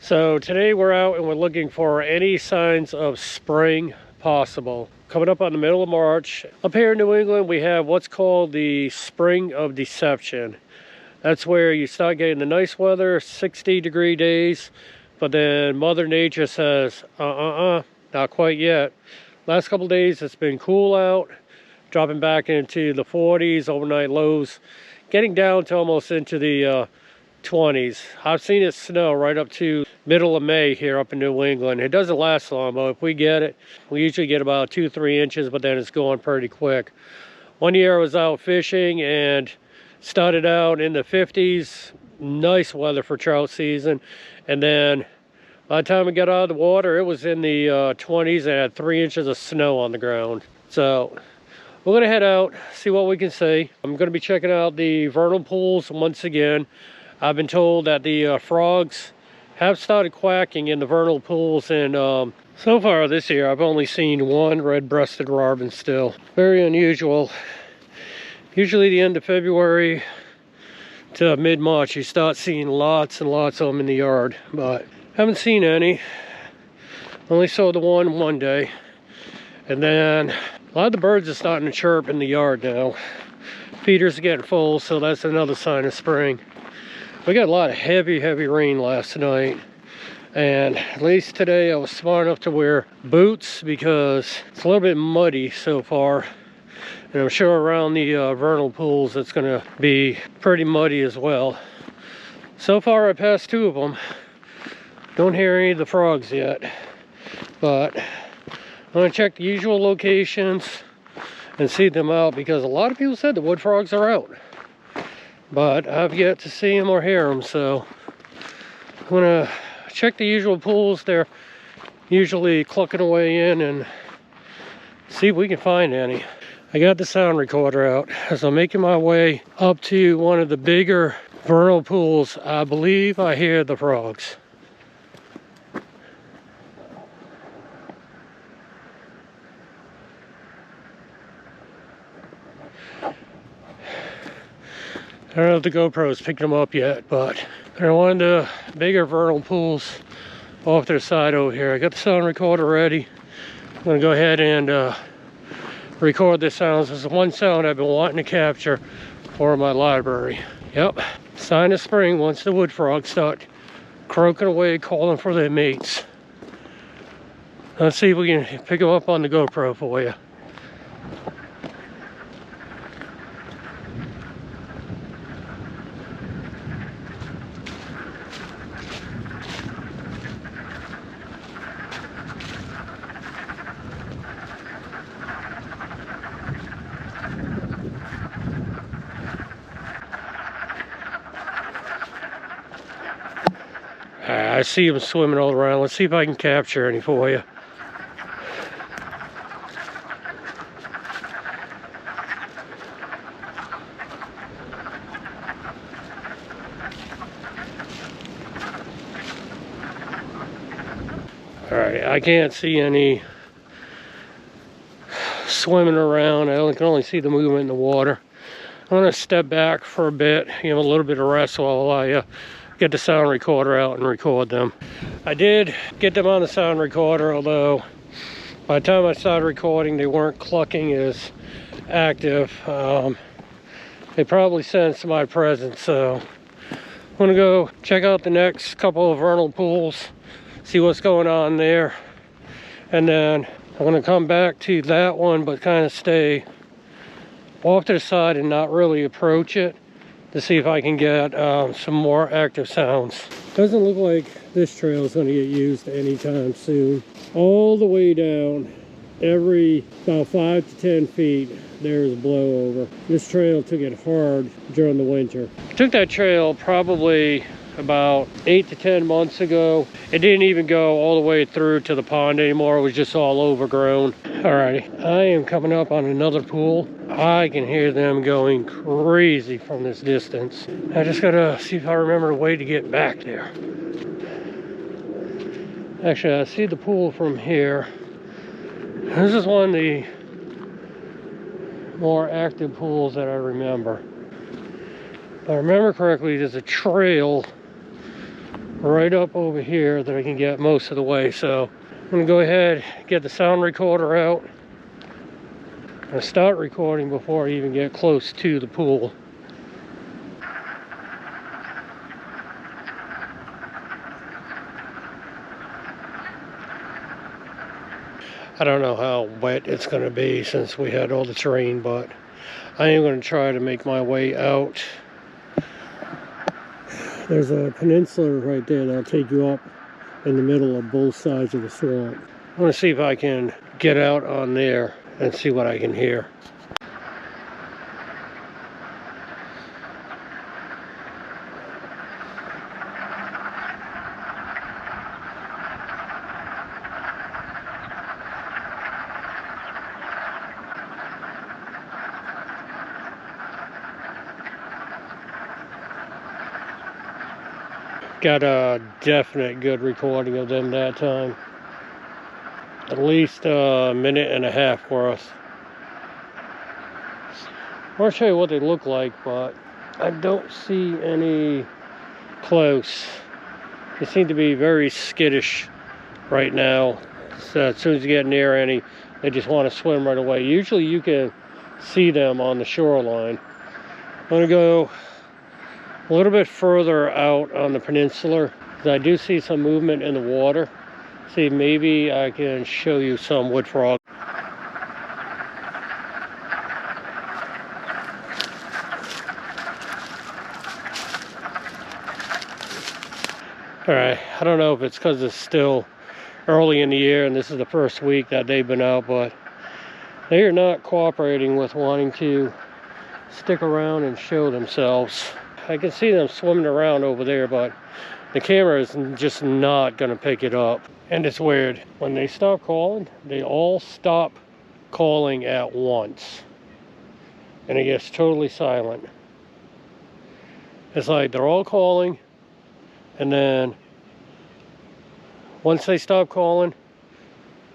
So today we're out and we're looking for any signs of spring possible. Coming up on the middle of March, up here in New England, we have what's called the Spring of Deception. That's where you start getting the nice weather, 60-degree days, but then Mother Nature says, not quite yet. Last couple days it's been cool out, dropping back into the 40s, overnight lows, getting down to almost into the 20s. I've seen it snow right up to middle of May here up in New England. It doesn't last long, but if we get it, we usually get about 2-3 inches, but then it's going pretty quick. One year I was out fishing and started out in the 50s, nice weather for trout season, and then by the time we got out of the water, it was in the 20s and had 3 inches of snow on the ground. So we're gonna head out, see what we can see. I'm gonna be checking out the vernal pools once again. I've been told that the frogs have started quacking in the vernal pools, and so far this year I've only seen one red-breasted robin still. Very unusual. Usually the end of February to mid-March you start seeing lots and lots of them in the yard, but haven't seen any. Only saw the one day. And then a lot of the birds are starting to chirp in the yard now. Feeders are getting full, so that's another sign of spring. We got a lot of heavy rain last night, and at least today I was smart enough to wear boots because it's a little bit muddy so far, and I'm sure around the vernal pools it's going to be pretty muddy as well. So far I passed 2 of them. Don't hear any of the frogs yet, but I'm going to check the usual locations and see them out, because a lot of people said the wood frogs are out, but I've yet to see them or hear them. So I'm gonna check the usual pools. They're usually clucking away in, and see if we can find any. I got the sound recorder out as I'm making my way up to one of the bigger vernal pools. I believe I hear the frogs. I don't know if the GoPro's picked them up yet, but they're one of the bigger vernal pools off to the side over here. I got the sound recorder ready. I'm gonna go ahead and record the sounds. This is one sound I've been wanting to capture for my library. Yep, sign of spring once the wood frogs start croaking away, calling for their mates. Let's see if we can pick them up on the GoPro for you. I see them swimming all around. Let's see if I can capture any for you. Alright, I can't see any swimming around. I can only see the movement in the water. I'm going to step back for a bit, give them a little bit of rest while I get the sound recorder out and record them. I did get them on the sound recorder, although by the time I started recording they weren't clucking as active. They probably sensed my presence, so I'm gonna go check out the next couple of vernal pools, see what's going on there, and then I'm gonna come back to that one but kind of stay off to the side and not really approach it, to see if I can get some more active sounds. Doesn't look like this trail is going to get used anytime soon. All the way down, every about 5 to 10 feet, there's a blowover. This trail took it hard during the winter. I took that trail probably about 8 to 10 months ago. It didn't even go all the way through to the pond anymore. It was just all overgrown. Alrighty, I am coming up on another pool. I can hear them going crazy from this distance. I just gotta see if I remember a way to get back there. Actually, I see the pool from here. This is one of the more active pools that I remember. If I remember correctly, there's a trail right up over here that I can get most of the way. So I'm gonna go ahead, get the sound recorder out and start recording before I even get close to the pool. I don't know how wet it's going to be since we had all the terrain, but I am going to try to make my way out. There's a peninsula right there that'll take you up in the middle of both sides of the swamp. I want to see if I can get out on there and see what I can hear. Got a definite good recording of them that time. At least a minute and a half worth. I'll show you what they look like, but I don't see any close. They seem to be very skittish right now. So as soon as you get near any, they just want to swim right away. Usually you can see them on the shoreline. I'm going to go a little bit further out on the peninsula. I do see some movement in the water. See, maybe I can show you some wood frog. Alright, I don't know if it's because it's still early in the year and this is the first week that they've been out, but they are not cooperating with wanting to stick around and show themselves. I can see them swimming around over there, but the camera is just not going to pick it up. And it's weird. When they stop calling, they all stop calling at once. And it gets totally silent. It's like they're all calling, and then once they stop calling,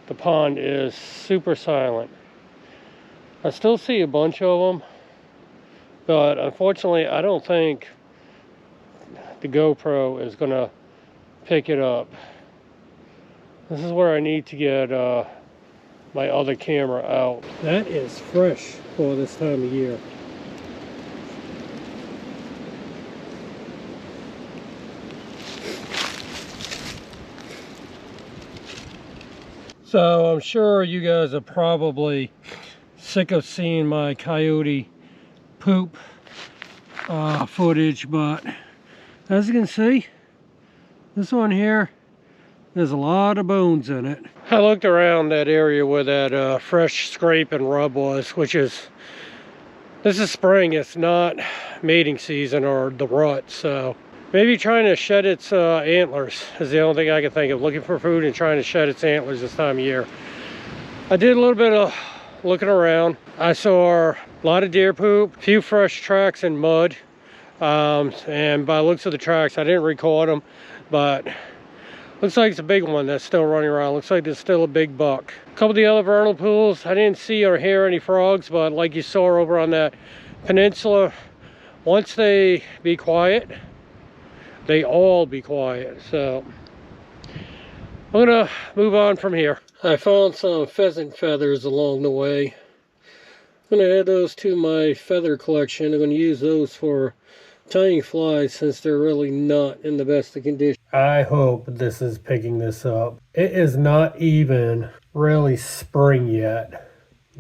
the pond is super silent. I still see a bunch of them, but unfortunately I don't think the GoPro is gonna pick it up. This is where I need to get my other camera out. That is fresh for this time of year. So I'm sure you guys are probably sick of seeing my coyote poop footage, but as you can see, this one here, there's a lot of bones in it. I looked around that area where that fresh scrape and rub was, which is, this is spring, it's not mating season or the rut, so maybe trying to shed its antlers is the only thing I can think of. Looking for food and trying to shed its antlers this time of year. I did a little bit of looking around. I saw a lot of deer poop, a few fresh tracks in mud, and by the looks of the tracks, I didn't record them, but looks like it's a big one that's still running around. Looks like there's still a big buck. A couple of the other vernal pools, I didn't see or hear any frogs, but like you saw over on that peninsula, once they be quiet, they all be quiet. So I'm gonna move on from here. I found some pheasant feathers along the way. I'm gonna add those to my feather collection. I'm gonna use those for tying flies since they're really not in the best of condition. I hope this is picking this up. It is not even really spring yet,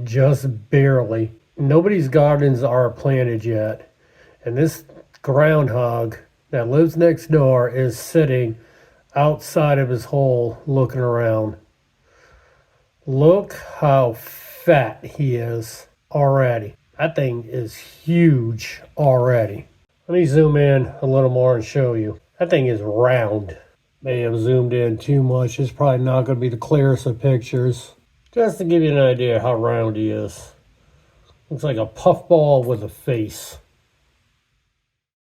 just barely. Nobody's gardens are planted yet, and this groundhog that lives next door is sitting outside of his hole looking around. Look how fat he is already. That thing is huge already. Let me zoom in a little more and show you. That thing is round. May have zoomed in too much. It's probably not going to be the clearest of pictures. Just to give you an idea how round he is. Looks like a puffball with a face.